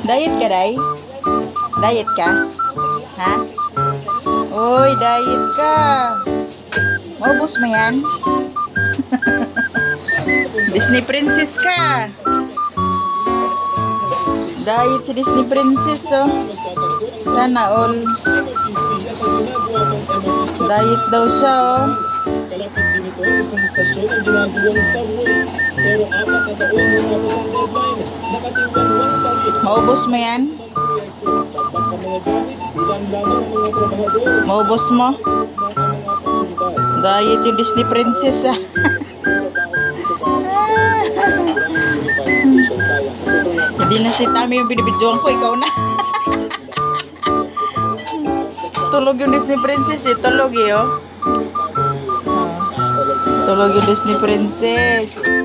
Diet ka, Day? Diet ka? Ha? Uy, diet ka. Maubos mo yan? Disney princess ka. Diet si Disney princess, oh. Sana all. Diet daw siya, oh. Kalapit din ito isang istasyon ang ginagawa ng subway. Pero 4 na taon yung tapos ang deadline. Nakatiwangwang pa rin. Maubos mo yan? Pagpag ka mga gamit, bilang lamang ang mga trabahador. Maubos mo? Diet yung Disney princess, ah. Hindi na si Tami yung binibidyoan ko, ikaw na. Tulog yung Disney princess, eh. Tulog, eh, oh. Tulog yung Disney princess.